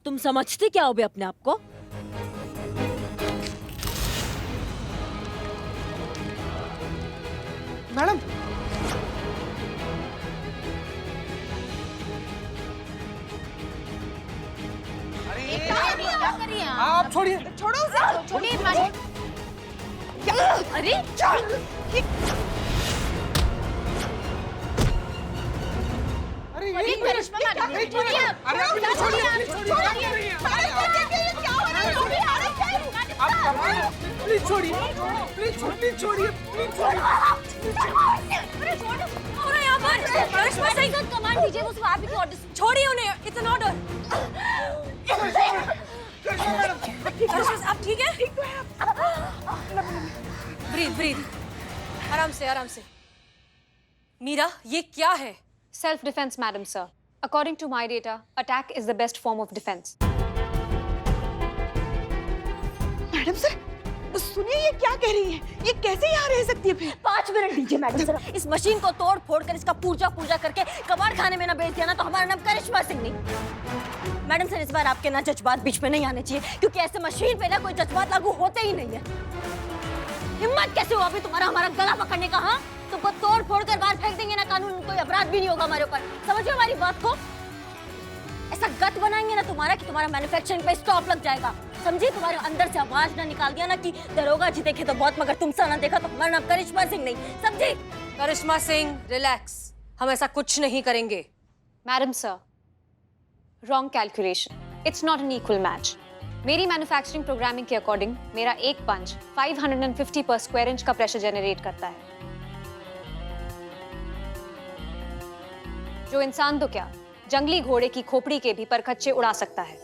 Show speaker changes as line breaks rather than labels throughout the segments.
तुम समझते क्या हो बे अपने आप को?
मैडम,
क्या कर रही हैं
आप छोड़िए।
छोड़ो उसे, छोड़िए मैडम। अरे
अरे
ये करिश्मा मैडम, छोड़िए।
अरे आप इन्हें छोड़िए,
क्या हो रहा है?
प्लीज छोड़िए, प्लीज छोड़िए, प्लीज छोड़िए।
अरे यहाँ पर करिश्मा सिंह का कमांड दीजिए, उस भाभी को ऑर्डर। छोड़िए उन्हें, इट्स एन ऑर्डर। करिश्मा आप ठीक है? ब्रीथ ब्रीथ, आराम से आराम से। मीरा, ये क्या है?
Self-defense, madam, sir. According to my data, attack is the best form of defense.
Madam sir, सुनिए ये क्या कह रही है? ये कैसे यहाँ रह सकती है फिर?
5 मिनट दीजिए मैडम सर। इस मशीन को तोड़ फोड़ कर इसका पूजा करके कबाड़ खाने में ना बेच दिया ना तो हमारा नाम करिश्मा सिंह नहीं। मैडम सर, इस बार आपके ना जज्बात बीच में नहीं आने चाहिए, क्योंकि ऐसे मशीन पे ना कोई जज्बात लागू होते ही नहीं है। हिम्मत कैसे हुआ अभी तुम्हारा हमारा गला पकड़ने का? हाँ, तुमको तोड़ फोड़ कर बाहर फेंक देंगे ना, कानून कोई अपराध भी नहीं होगा हमारे ऊपर। समझिए हमारी बात को। ऐसा गत बनाएंगे ना तुम्हारा कि तुम्हारा मैन्युफैक्चरिंग पे स्टॉप लग जाएगा। समझिए, तुम्हारे अंदर से आवाज ना निकाल दिया ना कि दरोगा जी देखे तो बहुत मगर तुमसे ना देखा तो हमारा नाम करिश्मा सिंह नहीं। समझी?
करिश्मा सिंह, रिलैक्स, हम ऐसा कुछ नहीं करेंगे।
Madam, sir. Wrong calculation. It's not an equal match. मेरी मैन्युफैक्चरिंग प्रोग्रामिंग के अकॉर्डिंग मेरा एक पंच 550 पर स्क्वायर इंच का प्रेशर जनरेट करता है, जो इंसान तो क्या, जंगली घोड़े की खोपड़ी के भी परखच्चे उड़ा सकता है।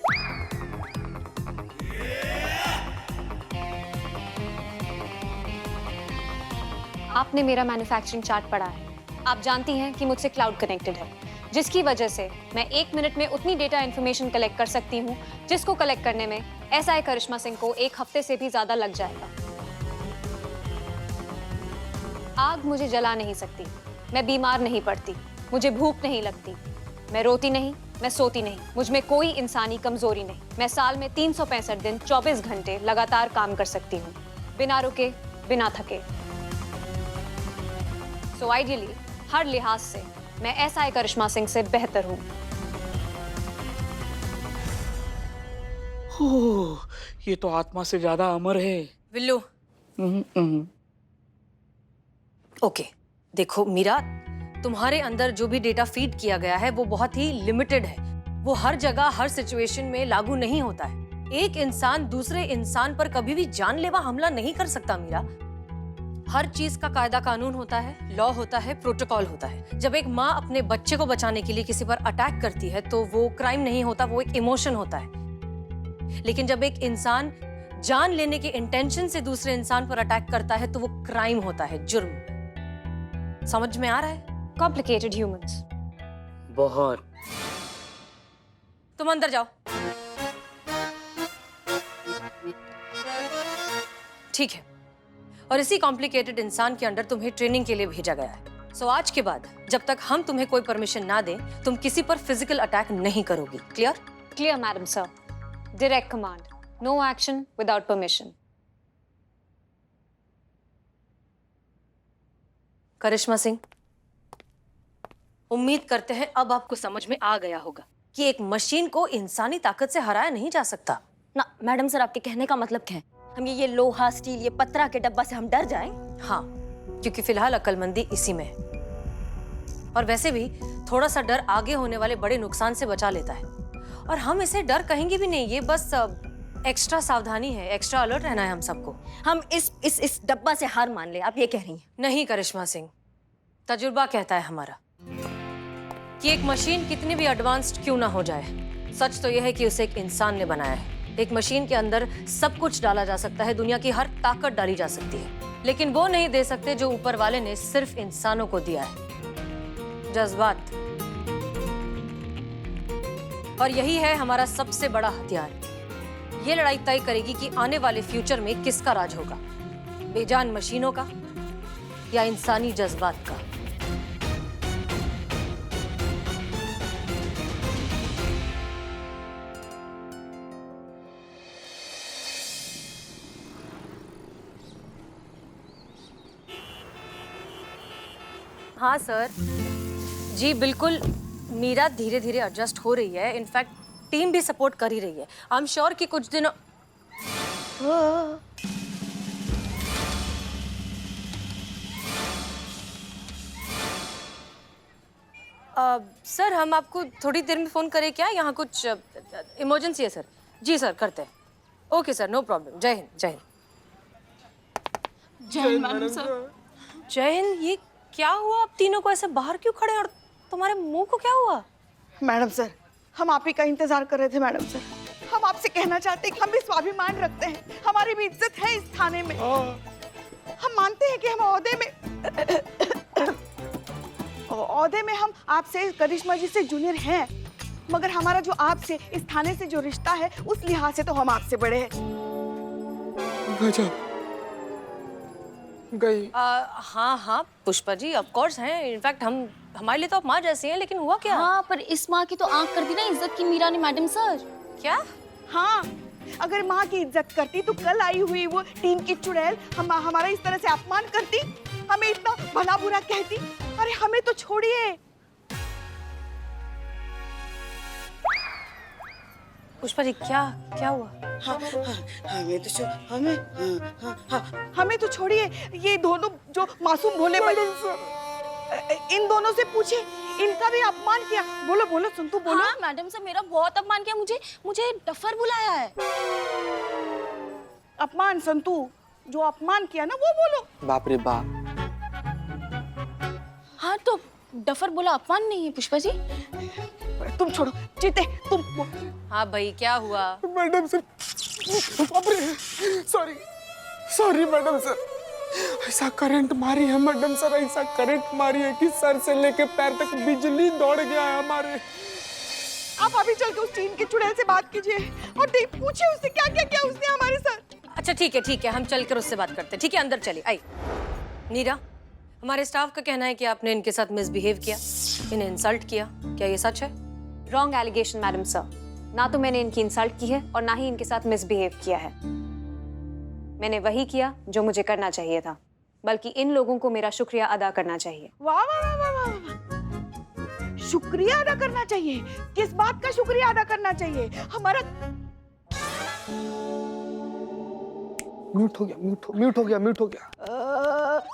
आपने मेरा मैन्युफैक्चरिंग चार्ट पढ़ा है। आप जानती हैं कि मुझसे क्लाउड कनेक्टेड है, जिसकी वजह से मैं 1 मिनट में उतनी डेटा इन्फॉर्मेशन कलेक्ट कर सकती हूँ जिसको कलेक्ट करने में एसआई करिश्मा सिंह को 1 हफ्ते से भी ज्यादा लग जाएगा। आग मुझे जला नहीं सकती, मैं बीमार नहीं पड़ती, मुझे भूख नहीं लगती, मैं रोती नहीं, मैं सोती नहीं, मुझ में कोई इंसानी कमजोरी नहीं। मैं साल में 365 दिन 24 घंटे लगातार काम कर सकती हूँ, बिना रुके, बिना थके। सो आइडियली हर लिहाज से मैं एसआई करिश्मा सिंह से बेहतर हूँ।
ओह, ये तो आत्मा से ज्यादा अमर है।
विल्लू, ओके, देखो मीरा, तुम्हारे अंदर जो भी डेटा फीड किया गया है वो बहुत ही लिमिटेड है। वो हर जगह हर सिचुएशन में लागू नहीं होता है। एक इंसान दूसरे इंसान पर कभी भी जानलेवा हमला नहीं कर सकता मीरा। हर चीज का कायदा कानून होता है, लॉ होता है, प्रोटोकॉल होता है। जब एक माँ अपने बच्चे को बचाने के लिए किसी पर अटैक करती है तो वो क्राइम नहीं होता, वो एक इमोशन होता है। लेकिन जब एक इंसान जान लेने के इंटेंशन से दूसरे इंसान पर अटैक करता है तो वो क्राइम होता है, जुर्म। समझ में आ रहा है?
Complicated humans.
बहुत।
तुम अंदर जाओ। ठीक है, और इसी कॉम्प्लिकेटेड इंसान के अंदर तुम्हें ट्रेनिंग के लिए भेजा गया है। सो आज के बाद जब तक हम तुम्हें कोई परमिशन ना दें, तुम किसी पर फिजिकल अटैक नहीं करोगी। Clear?
Clear, madam, sir. Direct command. No action without permission.
करिश्मा सिंह, उम्मीद करते हैं अब आपको समझ में आ गया होगा कि एक मशीन को इंसानी ताकत से हराया नहीं जा सकता।
ना मैडम सर, आपके कहने का मतलब क्या है? हम ये लोहा, स्टील, ये पत्रा के डब्बा से हम डर जाएं?
हाँ, क्योंकि फिलहाल अक्लमंदी इसी में है। और वैसे भी थोड़ा सा डर आगे होने वाले बड़े नुकसान से बचा लेता है। और हम इसे डर कहेंगे भी नहीं, ये बस एक्स्ट्रा सावधानी है, एक्स्ट्रा अलर्ट रहना है हम सबको।
हम इस डब्बा से हार मान ले, आप ये कह रही हैं?
नहीं करिश्मा सिंह, तजुर्बा कहता है हमारा कि एक मशीन कितनी भी एडवांस्ड क्यों ना हो जाए, सच तो यह है कि उसे एक इंसान ने बनाया है। एक मशीन के अंदर सब कुछ डाला जा सकता है, दुनिया की हर ताकत डाली जा सकती है, लेकिन वो नहीं दे सकते जो ऊपर वाले ने सिर्फ इंसानों को दिया है, जज्बात। और यही है हमारा सबसे बड़ा हथियार। ये लड़ाई तय करेगी कि आने वाले फ्यूचर में किसका राज होगा, बेजान मशीनों का या इंसानी जज्बात का। हाँ सर, जी बिल्कुल। मीरा धीरे धीरे एडजस्ट हो रही है, इनफैक्ट टीम भी सपोर्ट कर ही रही है। आई एम श्योर कि कुछ दिनों सर हम आपको थोड़ी देर में फोन करें क्या? यहाँ कुछ इमरजेंसी है सर। जी सर करते हैं। Okay sir, no problem. जय हिंद। जय हिंद।
जय मैडम सर।
जय हिंद। ये क्या हुआ? आप तीनों को ऐसे बाहर क्यों खड़े, और तुम्हारे मुंह को क्या हुआ?
मैडम सर, हम आप ही का इंतजार कर रहे थे मैडम सर। हम आपसे कहना चाहते हैं कि हम भी स्वाभिमान रखते हैं, हमारी भी इज्जत है इस थाने में। हम मानते हैं कि हम ओहदे में हम आपसे, करिश्मा जी से जूनियर हैं, मगर हमारा जो आपसे, इस थाने से जो रिश्ता है, उस लिहाज से तो हम आपसे बड़े हैं।
गजब गई।
हाँ हाँ पुष्पा जी, ऑफ कोर्स हैं। इनफैक्ट हमारे लिए तो आप माँ जैसी हैं, लेकिन हुआ क्या?
हाँ, पर इस माँ की तो आंख कर दी ना इज्जत की मीरा ने मैडम सर।
क्या?
हाँ, अगर माँ की इज्जत करती तो कल आई हुई वो टीम की चुड़ैल हमारा इस तरह से अपमान करती, हमें इतना भला बुरा कहती। अरे हमें तो छोड़िए।
पुष्पा जी क्या हुआ?
हमें तो छोड़िए। ये दोनों जो मासूम भोले इन दोनों से पूछे, इनका भी अपमान किया। बोलो बोलो संतू बोलो।
हाँ मैडम सर, मेरा बहुत अपमान किया। मुझे डफर बुलाया है।
अपमान संतू, जो अपमान किया ना वो बोलो।
बाप रे बाप।
हाँ तो डफर बोला अपमान नहीं है पुष्पा जी।
तुम छोड़ो जीते, तुम।
हाँ भाई क्या हुआ?
मैडम सर, बाप रे, सॉरी मैडम सर। ऐसा करंट मारी है मैडम सर, ऐसा करंट मारी है कि सर से लेके पैर तक बिजली दौड़ गया है हमारे।
आप अभी चल के उस टीम की चुड़ैल से बात कीजिए और पूछिए उससे क्या क्या किया उसने हमारे साथ।
अच्छा ठीक है, हम चलकर उससे बात करते हैं। ठीक है, अंदर चलिए। आई नीरा, हमारे स्टाफ का कहना है कि आपने इनके साथ मिसबिहेव किया, इन्हें इंसल्ट किया। क्या ये सच है?
Wrong allegation madam sir. ना तो मैंने इनकी इंसल्ट की है और ना ही इनके साथ मिसबिहेव किया है। मैंने वही किया जो मुझे करना चाहिए था, बल्कि इन लोगों को मेरा शुक्रिया अदा करना चाहिए।
वाह वाह वाह वाह वाह, शुक्रिया अदा करना चाहिए? किस बात का शुक्रिया अदा करना चाहिए? हमारा
म्यूट हो गया।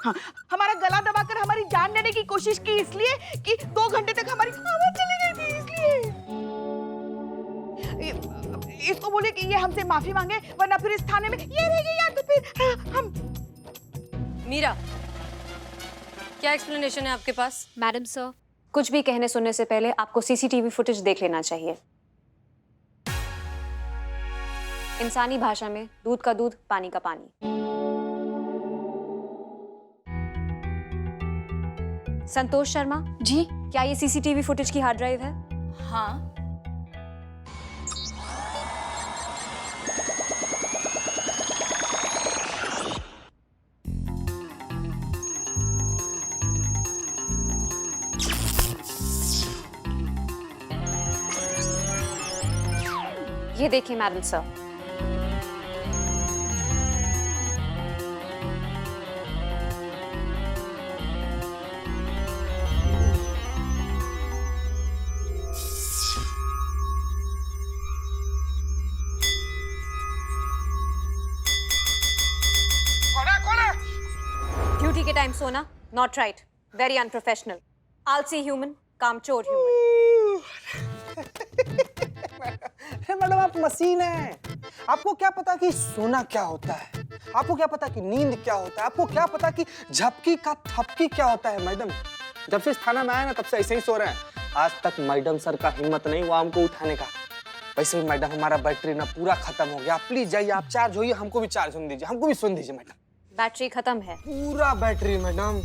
हाँ, हमारा गला दबाकर हमारी जान लेने की कोशिश की, इसलिए कि 2 घंटे तक हमारी आवाज चली गई थी, इसलिए। इसको बोले कि ये हमसे माफी मांगे, वरना फिर इस थाने में ये रहेगी, या तो फिर हम।
मीरा, क्या एक्सप्लेनेशन है आपके पास?
मैडम सर, कुछ भी कहने सुनने से पहले आपको सीसीटीवी फुटेज देख लेना चाहिए। इंसानी भाषा में दूध का दूध, पानी का पानी। संतोष शर्मा
जी
क्या ये सीसीटीवी फुटेज की हार्ड ड्राइव है?
हाँ।
ये देखिए मैडम सर। ड्यूटी के टाइम सोना, नॉट राइट, वेरी अनप्रोफेशनल, आलसी ह्यूमन, कामचोर ह्यूमन।
मैडम आप मशीन हैं। आपको क्या पता कि सोना क्या होता है? आपको क्या पता कि नींद क्या होता है? आपको क्या पता कि झपकी का थपकी क्या होता है? मैडम जब से इस थाना में आया ना, तब से ऐसे ही सो रहे हैं। आज तक मैडम सर का हिम्मत नहीं हुआ हमको उठाने का। वैसे भी मैडम हमारा बैटरी ना पूरा खत्म हो गया। प्लीज जाइए, आप चार्ज होइए, हमको भी चार्ज होने दीजिए, हमको भी सुन दीजिए मैडम।
बैटरी खत्म है।
पूरा बैटरी मैडम।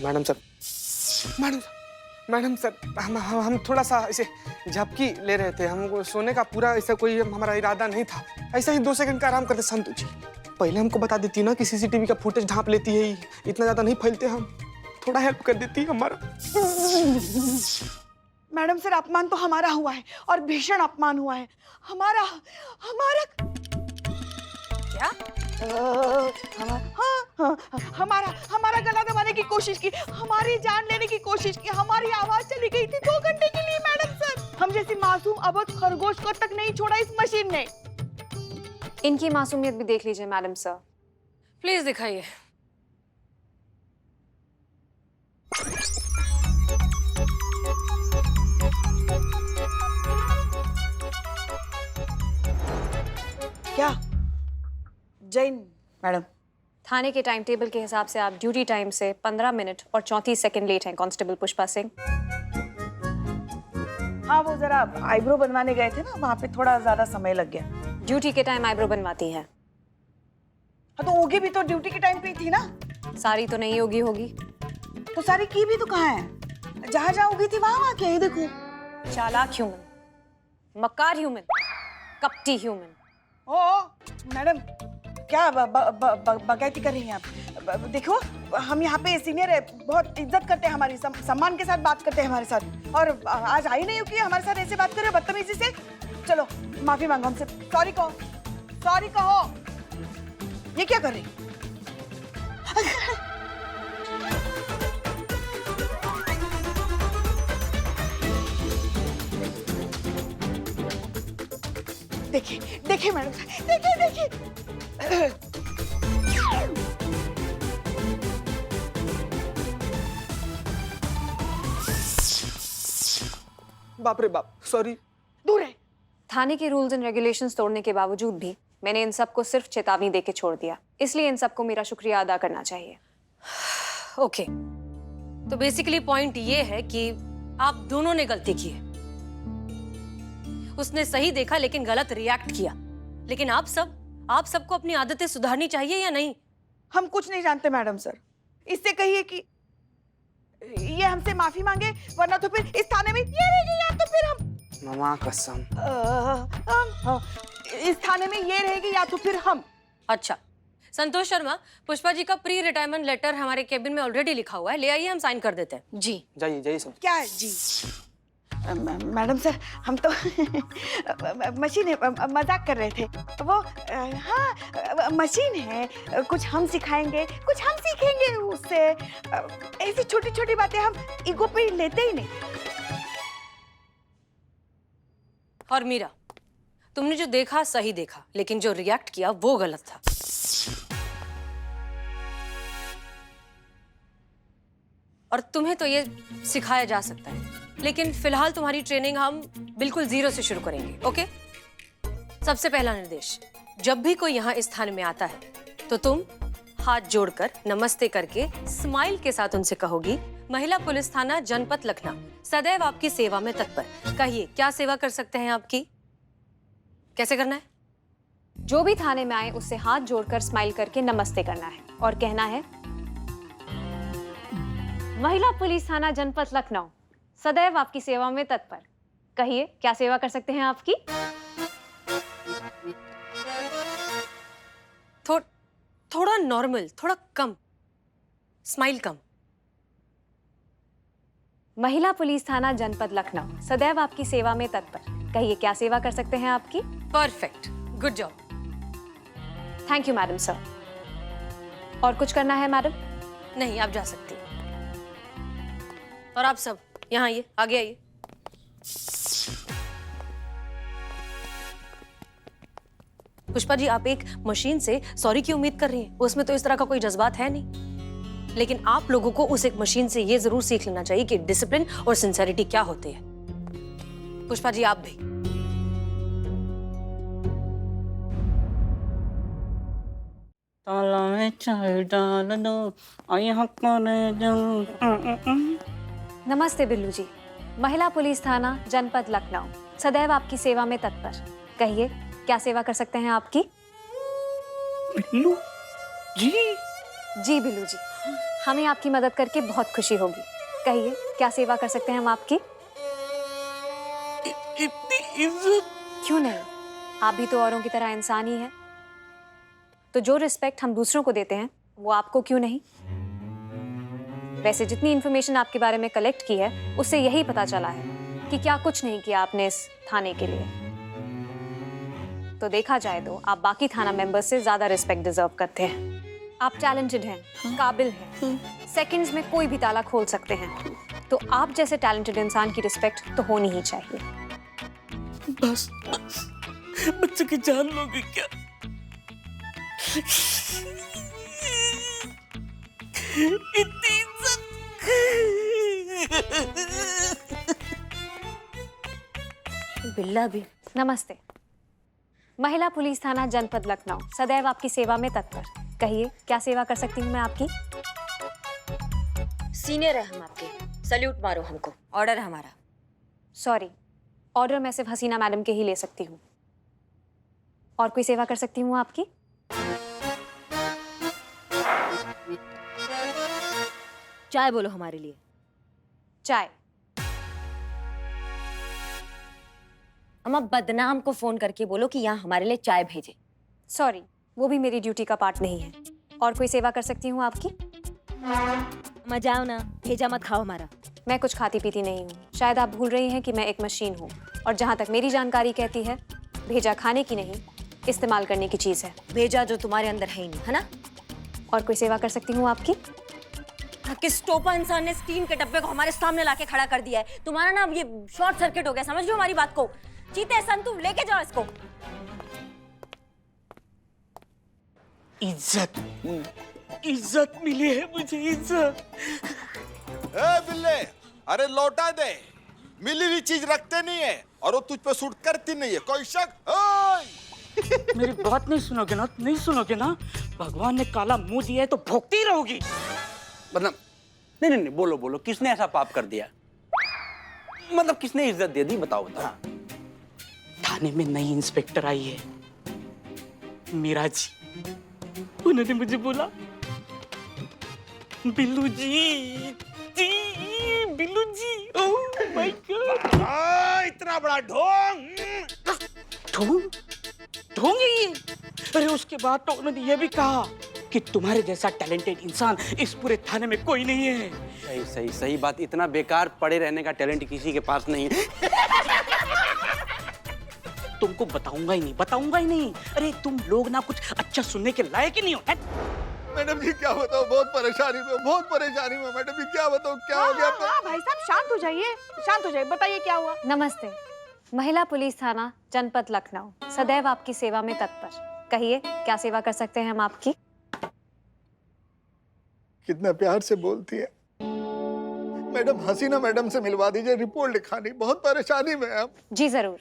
मैडम सर हम थोड़ा सा ऐसे झपकी ले रहे थे। हमको सोने का पूरा ऐसा कोई हमारा इरादा नहीं था। ऐसा ही 2 सेकंड का आराम करते। संतु जी पहले हमको बता देती ना कि सीसीटीवी का फुटेज ढांप लेती है, इतना ज्यादा नहीं फैलते हम। थोड़ा हेल्प कर देती हमारा।
मैडम सर, अपमान तो हमारा हुआ है और भीषण अपमान हुआ है। हमारा हमारा
क्या?
हमारा हमारा गला दबाने की कोशिश की, हमारी जान लेने की कोशिश की, हमारी आवाज चली गई थी 2 घंटे के लिए मैडम सर। हम जैसी मासूम अबोध खरगोश को तक नहीं छोड़ा इस मशीन ने।
इनकी मासूमियत भी देख लीजिए मैडम सर।
प्लीज दिखाइए।
क्या जैन मैडम?
थाने के टाइम टेबल के हिसाब से आप ड्यूटी टाइम से 15 मिनट और 34 सेकंड लेट हैं कांस्टेबल पुष्पा सिंह।
हाँ, वो जरा आईब्रो बनवाने गए थे ना, वहाँ पे थोड़ा ज्यादा समय लग गया।
ड्यूटी के टाइम आईब्रो बनवाती हैं।
हाँ, तो ओगी भी तो ड्यूटी के टाइम पे ही थी ना।
सारी तो नहीं होगी होगी।
तो सारी की भी तो कहाँ है? जहाँ जहाँ उगी थी वहाँ वहाँ क्या है? देखो।
चालाक ह्यूमन, मक्कार ह्यूमन, कपटी ह्यूमन।
ओ मैडम, क्या बगैती कर रही हैं आप? देखो, हम यहाँ पे सीनियर है, बहुत इज्जत करते हैं हमारी, सम्मान के साथ बात करते हैं हमारे साथ, और आज आई नहीं हो कि हमारे साथ ऐसे बात कर रहे हो बदतमीजी से। चलो माफी मांगो हमसे, सॉरी कहो, सॉरी कहो। ये क्या कर रही? देखिए देखिए मैडम, देखिए देखिए।
बाप रे बाप, सॉरी।
दूर है।
थाने के रूल्स एंड रेगुलेशंस तोड़ने के बावजूद भी मैंने इन सबको सिर्फ चेतावनी देके छोड़ दिया, इसलिए इन सबको मेरा शुक्रिया अदा करना चाहिए।
ओके, तो बेसिकली पॉइंट ये है कि आप दोनों ने गलती की है। उसने सही देखा लेकिन गलत रिएक्ट किया। लेकिन आप सबको अपनी आदतें सुधारनी चाहिए या नहीं?
हम कुछ नहीं जानते मैडम सर। इससे कहिए कि ये हमसे माफी मांगे, वरना तो फिर इस थाने में ये रहेगी, या तो फिर हम
मामा कसम।
इस थाने में ये रहेगी, या तो फिर हम।
अच्छा, संतोष शर्मा, पुष्पा जी का प्री रिटायरमेंट लेटर हमारे केबिन में ऑलरेडी लिखा हुआ है, ले आइए, हम साइन कर देते हैं। जी
जाइए जाइए सब।
क्या है जी? मैडम सर, हम तो मशीन है, मजाक कर रहे थे। वो हाँ, मशीन है, कुछ हम सिखाएंगे, कुछ हम सीखेंगे उससे। ऐसी छोटी छोटी बातें हम ईगो पे लेते ही नहीं।
और मीरा, तुमने जो देखा सही देखा, लेकिन जो रिएक्ट किया वो गलत था। और तुम्हें तो ये सिखाया जा सकता है, लेकिन फिलहाल तुम्हारी ट्रेनिंग हम बिल्कुल 0 से शुरू करेंगे। ओके? सबसे पहला निर्देश, जब भी कोई यहाँ इस थाने में आता है तो तुम हाथ जोड़कर नमस्ते करके स्माइल के साथ उनसे कहोगी, महिला पुलिस थाना जनपद लखनऊ सदैव आपकी सेवा में तत्पर। कहिए, क्या सेवा कर सकते हैं आपकी? कैसे करना है?
जो भी थाने में आए उससे हाथ जोड़कर स्माइल करके नमस्ते करना है और कहना है, महिला पुलिस थाना जनपद लखनऊ सदैव आपकी सेवा में तत्पर। कहिए, क्या सेवा कर सकते हैं आपकी?
थोड़ा नॉर्मल, थोड़ा कम स्माइल, कम।
महिला पुलिस थाना जनपद लखनऊ सदैव आपकी सेवा में तत्पर। कहिए, क्या सेवा कर सकते हैं आपकी?
Perfect, good job.
Thank you madam sir. और कुछ करना है मैडम?
नहीं, आप जा सकती हैं। और आप सब यहाँ आइए, आगे आइए। पुष्पा जी, आप एक मशीन से सॉरी की उम्मीद कर रही हैं? उसमें तो इस तरह का कोई जज्बात है नहीं। लेकिन आप लोगों को उस एक मशीन से ये जरूर सीख लेना चाहिए कि डिसिप्लिन और सिंसेरिटी क्या होती है। पुष्पा जी, आप भी।
ताला में चाय डाल दो, यहाँ कर दो।
नमस्ते बिल्लू जी। महिला पुलिस थाना जनपद लखनऊ सदैव आपकी सेवा में तत्पर। कहिए, क्या सेवा कर सकते हैं आपकी?
बिल्लू जी।
जी बिल्लू जी, हमें आपकी मदद करके बहुत खुशी होगी। कहिए, क्या सेवा कर सकते हैं हम आपकी?
इतनी इज्जत।
क्यों नहीं, आप भी तो औरों की तरह इंसान ही हैं। तो जो रिस्पेक्ट हम दूसरों को देते हैं वो आपको क्यों नहीं? वैसे जितनी इन्फॉर्मेशन आपके बारे में कलेक्ट की है उससे यही पता चला है कि क्या कुछ नहीं किया आपने इस थाने के लिए। तो देखा जाए तो आप बाकी थाना मेंबर्स से ज्यादा रिस्पेक्ट डिजर्व करते हैं। आप टैलेंटेड हैं, काबिल हैं, सेकंड्स में कोई भी ताला खोल सकते हैं। तो आप जैसे टैलेंटेड इंसान की रिस्पेक्ट तो होनी ही चाहिए।
बस बच्चे की जान लोगे क्या? इतनी इज्जत।
बिल्ला भी।
नमस्ते। महिला पुलिस थाना जनपद लखनऊ सदैव आपकी सेवा में तत्पर। कहिए क्या सेवा कर सकती हूँ मैं आपकी?
सीनियर है हम आपके, सल्यूट मारो हमको, ऑर्डर है हमारा।
सॉरी, ऑर्डर मैं सिर्फ हसीना मैडम के ही ले सकती हूँ। और कोई सेवा कर सकती हूँ आपकी?
चाय बोलो हमारे लिए।
चाय।
अम्मा बदनाम को फोन करके बोलो कि यहाँ हमारे लिए चाय भेजे।
सॉरी, वो भी मेरी ड्यूटी का पार्ट नहीं है। और कोई सेवा कर सकती हूँ आपकी?
मजा आओ ना, भेजा मत खाओ हमारा।
मैं कुछ खाती पीती नहीं हूँ। शायद आप भूल रही हैं कि मैं एक मशीन हूँ, और जहाँ तक मेरी जानकारी कहती है भेजा खाने की नहीं, इस्तेमाल करने की चीज़ है।
भेजा जो तुम्हारे अंदर है ही नहीं, है ना?
और कोई सेवा कर सकती हूँ आपकी?
किस टोपा इंसान ने स्टीम के डब्बे को हमारे सामने लाके खड़ा कर दिया है? तुम्हारा ना ये शॉर्ट सर्किट हो गया, समझ लो हमारी बात को। चीते संतु लेके जाओ इसको।
इज्जत, इज्जत मिली है मुझे, इज्जत।
ए बिल्ले, अरे लौटा दे। मिली हुई चीज रखते नहीं है और वो तुझ पे सूट करती नहीं है। कोई शक?
मेरी बात नहीं सुनोगे ना, नहीं सुनोगे ना, भगवान ने काला मुंह दिया है तो भोगती रहोगी।
मतलब नहीं नहीं नहीं, बोलो बोलो, किसने ऐसा पाप कर दिया? मतलब किसने इज्जत दे दी, बताओ बताओ।
थाने में नई इंस्पेक्टर आई है, मीरा जी। उन्होंने मुझे बोला, बिल्लू जी, बिल्लू जी, ओह माय गॉड।
इतना बड़ा ढोंग।
ढोंग? ढोंग है ये? अरे उसके बाद तो उन्होंने ये भी कहा कि तुम्हारे जैसा टैलेंटेड इंसान इस पूरे थाने में कोई नहीं है।
सही सही सही बात, इतना बेकार पड़े रहने का टैलेंट किसी के पास नहीं है।
तुमको बताऊंगा ही नहीं, बताऊंगा ही नहीं। अरे तुम लोग ना कुछ अच्छा सुनने के लायक ही नहीं हो।
मैडम जी क्या बताओ, बहुत परेशानी में, बहुत परेशानी में। मैडम जी क्या बताओ, क्या हो गया?
हाँ भाई साहब शांत हो जाइए, शांत हो जाइए। बताइए क्या हुआ?
नमस्ते। महिला पुलिस थाना जनपद लखनऊ सदैव आपकी सेवा में तत्पर। कहिए क्या सेवा कर सकते हैं हम आपकी?
कितना प्यार से बोलती है मैडम। हसीना मैडम से मिलवा दीजिए, रिपोर्ट लिखानी, बहुत परेशानी में है।
जी जरूर।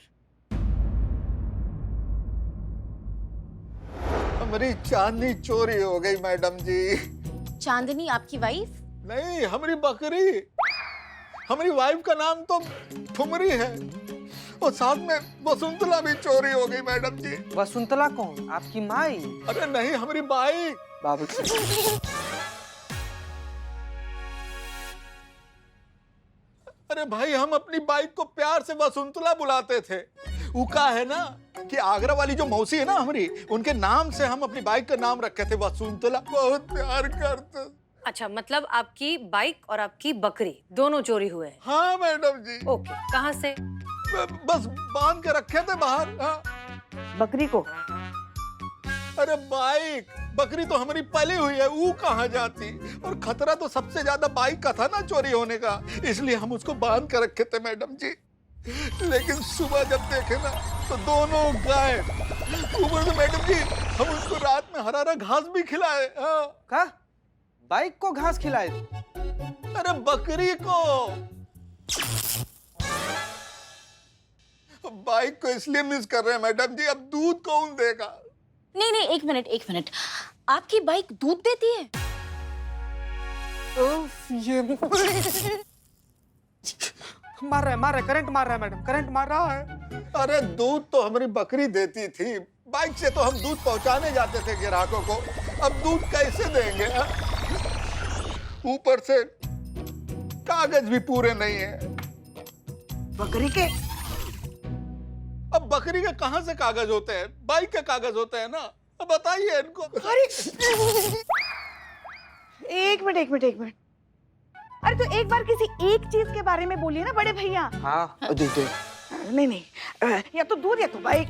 हमारी चांदनी चोरी हो गई मैडम जी।
चांदनी आपकी वाइफ?
नहीं, हमारी बकरी। हमारी वाइफ का नाम तो ठुमरी है और साथ में वसुंधरा भी चोरी हो गई मैडम जी।
वसुंधरा कौन? आपकी माई?
अरे नहीं, हमारी बाई।
बाबू
अरे भाई, हम अपनी बाइक को प्यार से वसुंधरा बुलाते थे। वो का है ना कि आगरा वाली जो मौसी है ना हमारी, उनके नाम से हम अपनी बाइक का नाम रखे थे वसुंधरा। बहुत प्यार करते।
अच्छा, मतलब आपकी बाइक और आपकी बकरी दोनों चोरी हुए हैं?
हाँ मैडम जी।
ओके, कहाँ से?
बस बांध के रखे थे बाहर। हाँ।
बकरी को?
अरे बाइक, बकरी तो हमारी पली हुई है, वो कहाँ जाती? और खतरा तो सबसे ज्यादा बाइक का था ना चोरी होने का, इसलिए हम उसको बांध कर रखे थे मैडम जी। लेकिन सुबह जब देखे ना तो दोनों गायब। ऊपर से मैडम जी हम उसको रात में हरा हरा घास भी खिलाए। हाँ।
का? बाइक को घास खिलाए?
अरे बकरी को। बाइक को इसलिए मिस कर रहे हैं मैडम जी, अब दूध कौन देगा?
नहीं नहीं, एक मिनट एक मिनट। आपकी बाइक दूध देती है?
ये मार रहा है, करंट मार रहा है मैडम, करंट मार रहा है।
अरे दूध तो हमारी बकरी देती थी, बाइक से तो हम दूध पहुंचाने जाते थे ग्राहकों को। अब दूध कैसे देंगे? ऊपर से कागज भी पूरे नहीं है।
बकरी के?
अब बकरी के कहां से कागज होते हैं? बाइक के कागज होते हैं ना। अब बताइए इनको।
अरे एक मिनट एक मिनट एक मिनट। अरे तो एक बार किसी एक चीज के बारे में बोलिए ना बड़े भैया।
हाँ दीदी,
नहीं नहीं, या तो दूध या तो बाइक,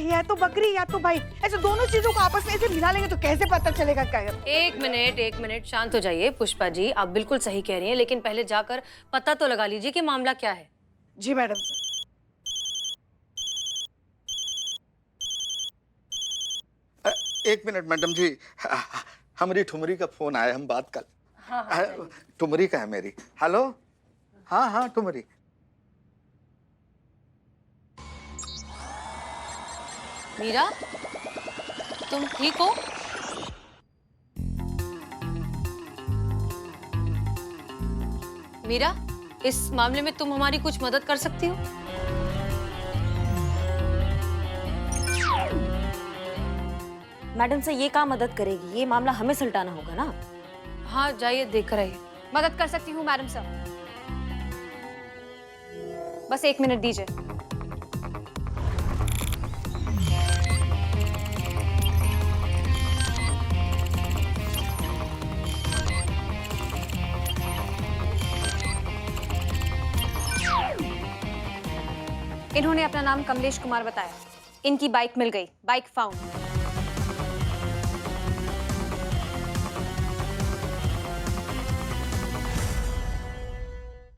या तो बकरी या तो बाइक, ऐसे दोनों चीजों को आपस में ऐसे मिला लेंगे तो कैसे पता चलेगा क्या है?
एक मिनट शांत हो जाइए पुष्पा जी, आप बिल्कुल सही कह रही हैं, लेकिन पहले जाकर पता तो लगा लीजिए कि मामला क्या है।
जी मैडम।
एक मिनट मैडम जी, हमारी ठुमरी का फोन आया, हम बात कर। ठुमरी का है मेरी। हेलो, हाँ हाँ ठुमरी।
मीरा, तुम ठीक हो? मीरा, इस मामले में तुम हमारी कुछ मदद कर सकती हो?
मैडम से ये काम मदद करेगी, ये मामला हमें सुलटाना होगा ना।
हाँ जाइए, देख कर आइए।
मदद कर सकती हूँ मैडम सर, बस 1 मिनट दीजिए। इन्होंने अपना नाम कमलेश कुमार बताया। इनकी बाइक मिल गई, बाइक फाउंड।